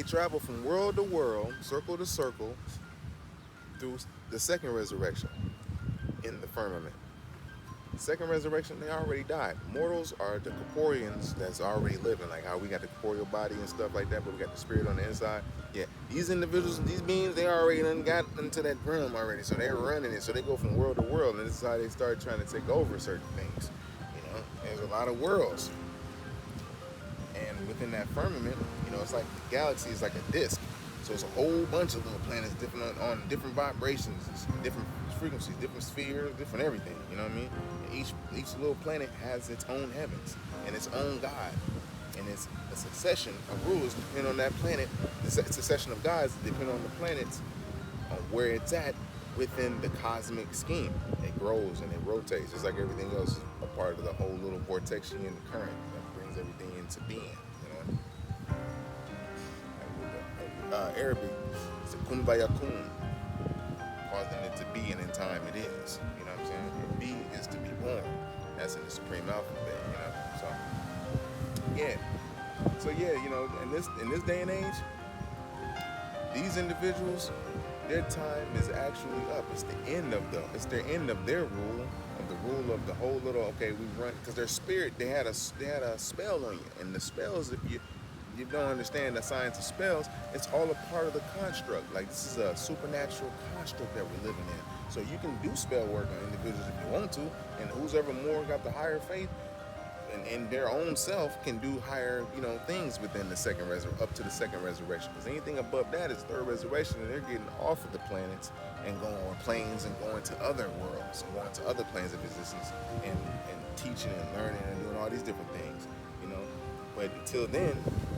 they travel from world to world, circle to circle, through the second resurrection in the firmament. Second resurrection, they already died. Mortals are the corporeans that's already living, like how we got the corporeal body and stuff like that, but we got the spirit on the inside. Yeah, these individuals, these beings, they already done got into that realm already, so they're running it. So they go from world to world, and this is how they start trying to take over certain things. You know, there's a lot of worlds, and within that firmament, you know, it's like the galaxy is like a disc. So it's a whole bunch of little planets, different on different vibrations, different frequencies, different spheres, different everything. You know what I mean? And each little planet has its own heavens and its own God, and it's a succession of rulers depending on that planet. The succession of gods depending on the planets, on where it's at within the cosmic scheme. It grows and it rotates, just like everything else is a part of the whole little vortexian current that brings everything into being. You know. Arabic, it's a kun vayakun, causing it to be, and in time it is. You know what I'm saying? And be is to be born. That's in the supreme alphabet. You know. So yeah. You know, in this day and age, these individuals, their time is actually up. It's the end of their end of their rule, of the rule of the whole little. Okay, we run because their spirit. They had a spell on you, and the spells, if you don't understand the science of spells, it's all a part of the construct. Like, this is a supernatural construct that we're living in. So you can do spell work on individuals if you want to, and who's ever more got the higher faith and their own self can do higher, you know, things within the up to the second resurrection. Because anything above that is third resurrection, and they're getting off of the planets and going on planes and going to other worlds and going to other planes of existence and teaching and learning and doing all these different things, you know. But until then,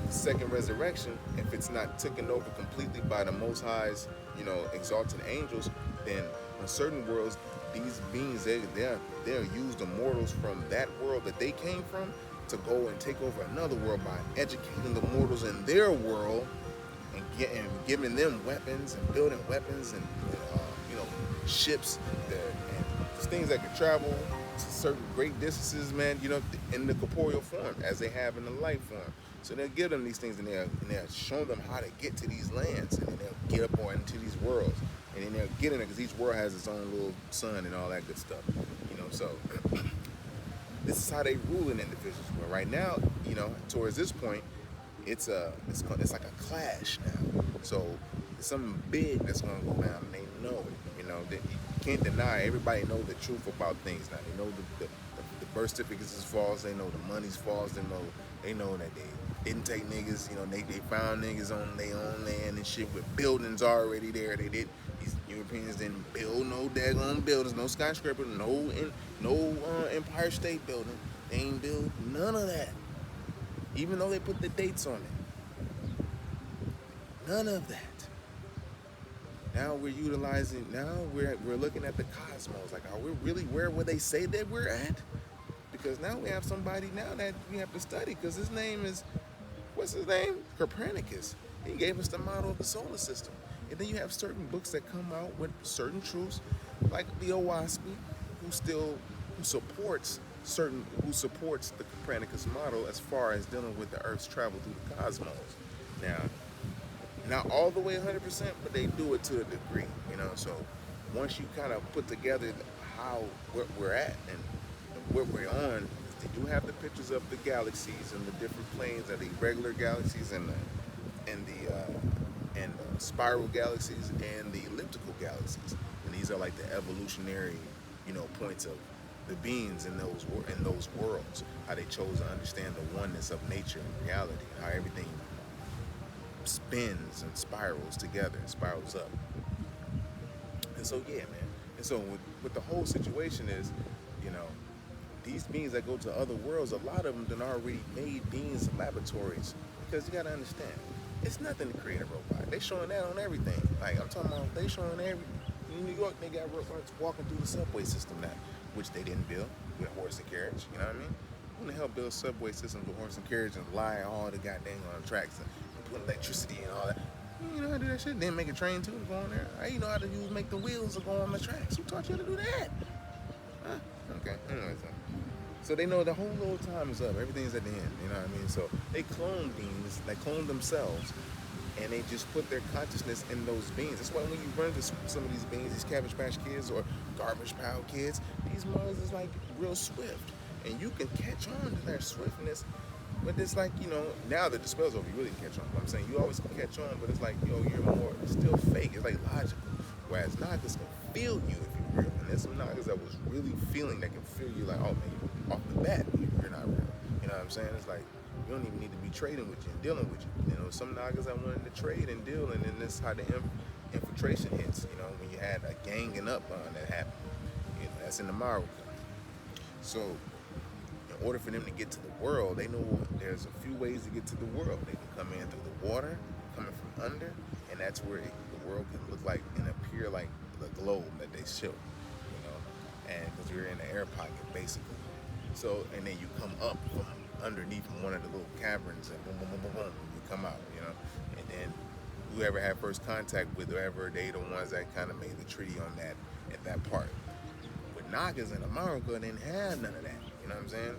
second resurrection, if it's not taken over completely by the Most High's, you know, exalted angels, then in certain worlds, these beings, they'll use the mortals from that world that they came from to go and take over another world by educating the mortals in their world and giving them weapons and building weapons and you know, ships and things that can travel to certain great distances, man, you know, in the corporeal form as they have in the life form. So they'll give them these things, and they'll show them how to get to these lands, and then they'll get up on into these worlds, and then they'll get in it because each world has its own little sun and all that good stuff, you know. So this is how they rule in individuals. But right now, you know, towards this point, it's like a clash now. So it's something big that's gonna go down, and they know it. You know, that you can't deny. Everybody knows the truth about things now. They know the birth certificates is false. They know the money's false. They know that they didn't take niggas. You know, they found niggas on their own land and shit with buildings already there. These Europeans didn't build no daggone buildings, no skyscraper, no Empire State Building. They ain't build none of that, even though they put the dates on it. None of that. Now we're utilizing. Now we're looking at the cosmos. Like, are we really where they say that we're at? Because now we have somebody now that we have to study. Because his name is, what's his name? Copernicus. He gave us the model of the solar system. And then you have certain books that come out with certain truths, like the WHIRL'D, who supports the Copernicus model as far as dealing with the Earth's travel through the cosmos. Now, not all the way 100%, but they do it to a degree, you know. So once you kind of put together where we're at and what we're on, they do have the pictures of the galaxies and the different planes of the regular galaxies and the spiral galaxies and the elliptical galaxies. And these are like the evolutionary, you know, points of the beings in those worlds. How they chose to understand the oneness of nature and reality, and how everything spins and spirals together and spirals up. And so yeah, man. And so with the whole situation is, you know, these beings that go to other worlds, a lot of them done already made beings in laboratories. Because you gotta understand, it's nothing to create a robot. They showing that on everything. Like, I'm talking about, they showing in New York, they got robots walking through the subway system now, which they didn't build with a horse and carriage. You know what I mean? Who the hell builds subway systems with horse and carriage and lie all the goddamn on tracks and put electricity and all that? You know how to do that shit? Then make a train too to go on there. How you know how to make the wheels to go on the tracks? Who taught you how to do that? Huh? Okay. Anyway, so they know the whole time is up. Everything's at the end. You know what I mean? So they clone beings. They clone themselves and they just put their consciousness in those beans. That's why when you run into some of these beans, these Cabbage Patch Kids or Garbage Pail Kids, these mothers is like real swift, and you can catch on to their swiftness. But it's like, you know, now that the spell's over, you really can catch on. I'm saying you always can catch on, but it's like, yo, you're more still fake. It's like logical. Whereas Nagas can feel you if you're real. And there's some Nagas that was really feeling, that can feel you like, oh man, off the bat, you're not real. You know what I'm saying? It's like, you don't even need to be trading with you and dealing with you. You know, some Nagas that wanted to trade and deal, and then this is how the infiltration hits. You know, when you had a ganging up on that happened. You know, that's in the Amaru. So, in order for them to get to the world, they know there's a few ways to get to the world. They can come in through the water, coming from under, and that's where the world can look like and appear like the globe that they show, you know, and because you're in the air pocket, basically. So, and then you come up from underneath from one of the little caverns, and boom, boom, boom, boom, boom, you come out, you know, and then whoever had first contact with whoever, they the ones that kind of made the treaty on that, at that part. With Nagas in America, they didn't have none of that. You know what I'm saying?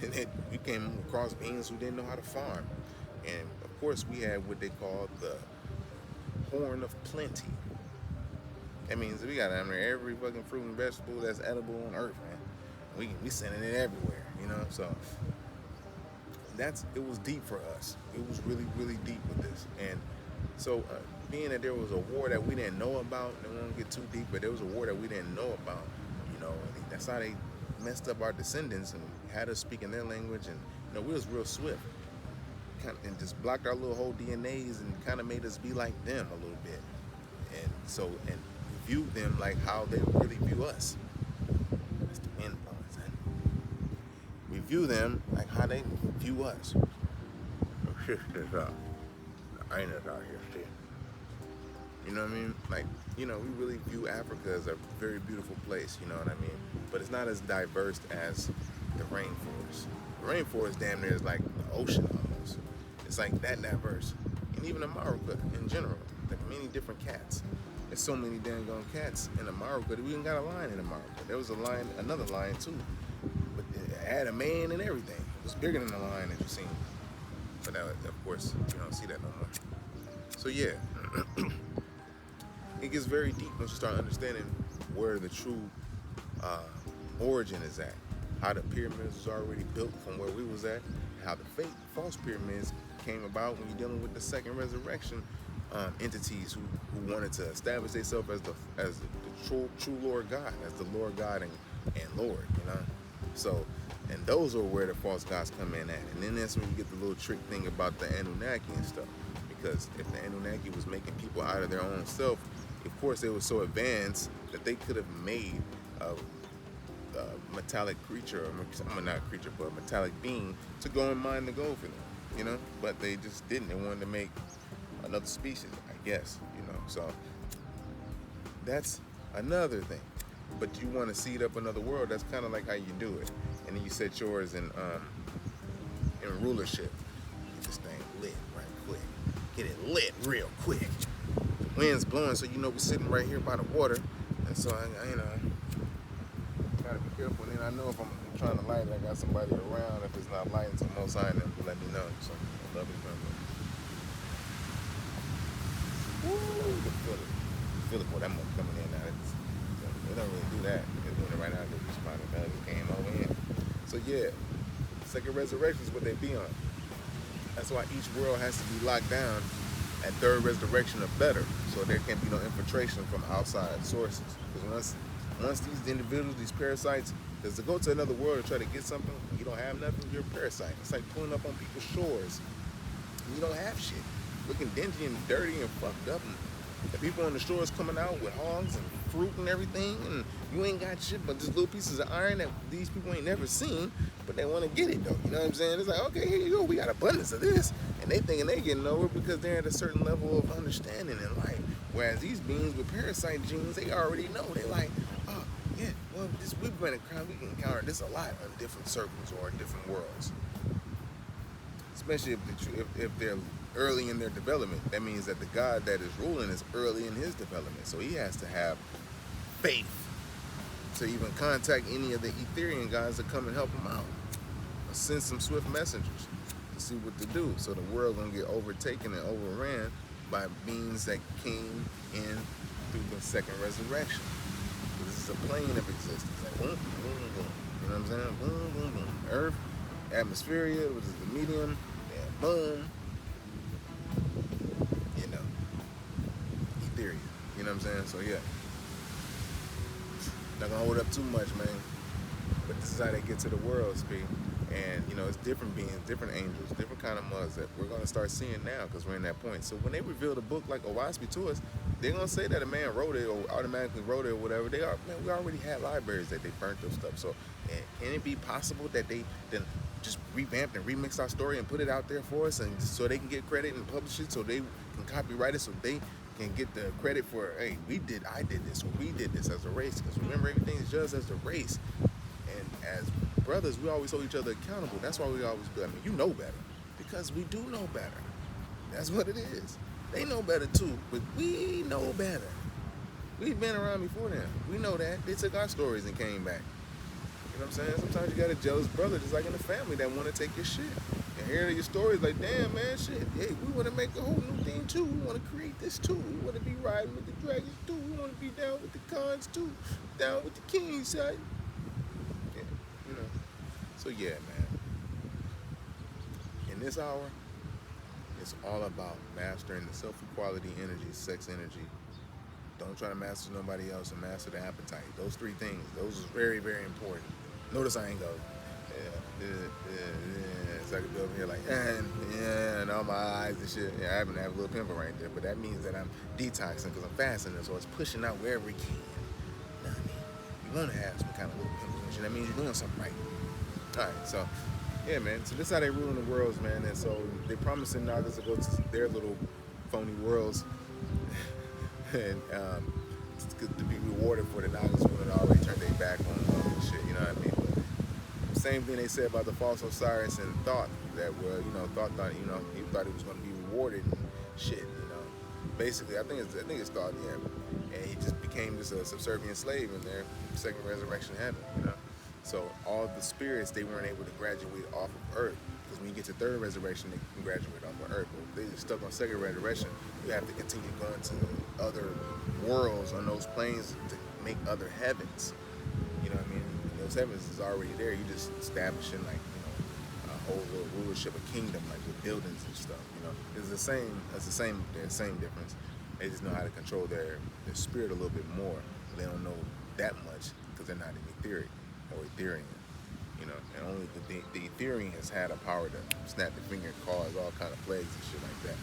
And then we came across beings who didn't know how to farm. And of course we had what they call the horn of plenty. That means we got every fucking fruit and vegetable that's edible on earth, man. We sending it everywhere, you know? So it was deep for us. It was really, really deep with this. And so being that there was a war that we didn't know about, I don't want to get too deep, but there was a war that we didn't know about, you know, that's how they messed up our descendants and had us speaking their language, and you know, we was real swift, and just blocked our little whole DNAs and kind of made us be like them a little bit, and so, and viewed them like how they really view us. That's the influence, and we view them like how they view us. I ain't out here, shit. You know what I mean? Like, you know, we really view Africa as a very beautiful place, you know what I mean? But it's not as diverse as the rainforest. The rainforest damn near is like the ocean almost. It's like that diverse. And even America in general, like many different cats. There's so many damn gone cats in America that we even got a lion in America. There was a lion, another lion too. But it had a man and everything. It was bigger than the lion that you've seen. But now, of course, you don't see that no more. So yeah. It gets very deep once you start understanding where the true origin is at. How the pyramids was already built from where we was at. How the fake false pyramids came about when you're dealing with the second resurrection entities who wanted to establish themselves as the true Lord God, as the Lord God and Lord, you know. So, and those are where the false gods come in at. And then that's when you get the little trick thing about the Anunnaki and stuff. Because if the Anunnaki was making people out of their own self, of course they were so advanced that they could have made a metallic creature, or not a creature, but a metallic being to go and mine the gold for them, you know? But they just didn't. They wanted to make another species, I guess, you know? So that's another thing. But you want to seed up another world, that's kind of like how you do it. And then you set yours in rulership. Get this thing lit right quick. Get it lit real quick. The wind's blowing, so you know we're sitting right here by the water. And so I you know, gotta be careful. And then I know if I'm trying to light it, I got somebody around. If it's not lighting, so most sign them to let me know. So I love it, brother. Woo! Feel it, boy. That mother coming in now. They don't really do that. They're doing it right now. They just kind of came over in. So yeah, second resurrection is what they be on. That's why each world has to be locked down at third resurrection or better, so there can't be no infiltration from outside sources. Because once these individuals, these parasites, because to go to another world and try to get something, you don't have nothing, you're a parasite. It's like pulling up on people's shores, and you don't have shit. Looking dingy and dirty and fucked up, and the people on the shores coming out with hogs and fruit and everything, and you ain't got shit but just little pieces of iron that these people ain't never seen, but they want to get it though. You know what I'm saying? It's like, okay, here you go, we got abundance of this, and they thinking they getting over because they're at a certain level of understanding in life. Whereas these beings with parasite genes, they already know. They're like, oh yeah, well, we've been we can encounter this a lot on different circles or different worlds. Especially if they're early in their development. That means that the God that is ruling is early in his development. So he has to have faith to even contact any of the Etherian gods that come and help him out. Or send some swift messengers to see what to do. So the world gonna get overtaken and overran by means that came in through the second resurrection. This is a plane of existence. Boom, boom, boom. You know what I'm saying? Boom, boom, boom. Earth, ATMOSPHEREA, which is the medium, and boom. You know, ethereal. You know what I'm saying? So yeah. Not gonna hold up too much, man. But this is how they get to the world, speak. And you know, it's different beings, different angels, different kind of mothers that we're gonna start seeing now because we're in that point. So when they reveal the book like Owaspi to us, they're gonna say that a man wrote it or automatically wrote it or whatever. They are, man, we already had libraries that they burnt those stuff. So can it be possible that they then just revamped and remixed our story and put it out there for us, and so they can get credit and publish it, so they can copyright it, so they can get the credit for, hey, I did this, or we did this as a race. Because remember, everything is judged as a race. And as brothers, we always hold each other accountable. That's why we always do. I mean, you know better, because we do know better. That's what it is. They know better too, but we know better. We've been around before them. We know that. They took our stories and came back. You know what I'm saying? Sometimes you got a jealous brother, just like in the family, that want to take your shit. And hearing your stories like, damn, man, shit, hey, we want to make a whole new thing too. We want to create this too. We want to be riding with the dragons too. We want to be down with the cons too. Down with the kings, side. Yeah, you know. So yeah, man. In this hour, it's all about mastering the self-equality energy, sex energy. Don't try to master nobody else, and master the appetite. Those three things, those are very, very important. Notice I ain't go, so I could be over here like, and all my eyes and shit. Yeah, I happen to have a little pimple right there, but that means that I'm detoxing because I'm fasting, so it's pushing out wherever it can. You know what I mean? You want to have some kind of little pimple and shit. That means you're doing something right. All right, so yeah, man. So this is how they ruling the worlds, man. And so they promising Nagas to go to their little phony worlds. And it's good to be rewarded for the Nagas who had already turned their back on them and shit, you know what I mean? But same thing they said about the false Osiris and Thought, that were, you know, Thought, you know, he thought he was going to be rewarded and shit, you know. Basically, I think it's Thought, yeah. And he just became just a subservient slave in their second resurrection heaven, you know. So all the spirits, they weren't able to graduate off of Earth. Because when you get to third resurrection, they can graduate off of Earth. But if they're stuck on second resurrection, you have to continue going to other worlds on those planes to make other heavens. You know what I mean? And those heavens is already there. You just establishing, like, you know, a whole little rulership, a kingdom, like with buildings and stuff. You know, it's the same. It's the same difference. They just know how to control their spirit a little bit more. They don't know that much because they're not in etheric or Ethereum. You know, and only the Ethereum has had a power to snap the finger and cause all kind of plagues and shit like that.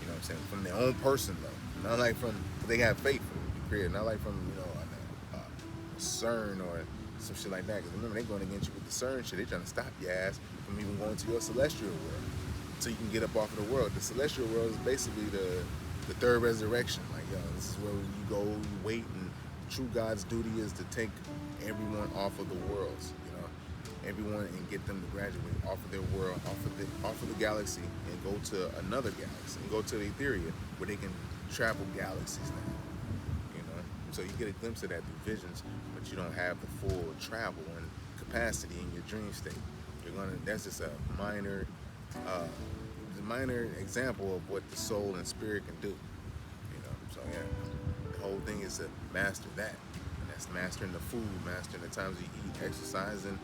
You know what I'm saying? From their own person, though. Not like from, they got faith in the creator. Not like from, you know, CERN or some shit like that. Because remember, they going against you with the CERN shit. They trying to stop your ass from even going to your celestial world. So you can get up off of the world. The celestial world is basically the third resurrection. Like, yo, this is where you go, you wait, and true God's duty is to take everyone off of the worlds. Everyone, and get them to graduate off of their world, off of the galaxy, and go to another galaxy, and go to the Ethereum, where they can travel galaxies now. You know, so you get a glimpse of that through visions, but you don't have the full travel and capacity in your dream state. That's just a minor example of what the soul and spirit can do. You know, so yeah, the whole thing is to master that, and that's mastering the food, mastering the times you eat, exercising.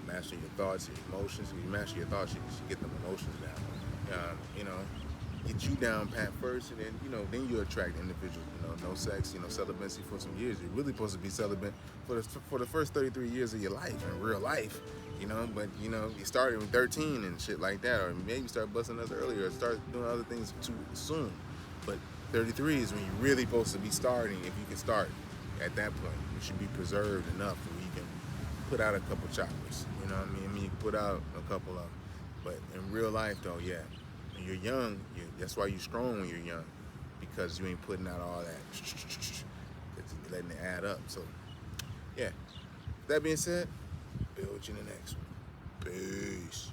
Mastering your thoughts, your emotions. If you master your thoughts, you get them emotions down. You know, get you down pat first, and then, you know, then you attract individuals. You know, no sex, you know, celibacy for some years. You're really supposed to be celibate for the first 33 years of your life, in real life. You know, but, you know, you started with 13 and shit like that, or maybe start busting us earlier, or start doing other things too soon. But 33 is when you're really supposed to be starting. If you can start at that point, you should be preserved enough where you can put out a couple choppers. You know what I mean? I mean, you can put out a couple of them. But in real life, though, yeah, when you're young, that's why you're strong when you're young, because you ain't putting out all that, it's letting it add up. So, yeah. That being said, build you in the next one. Peace.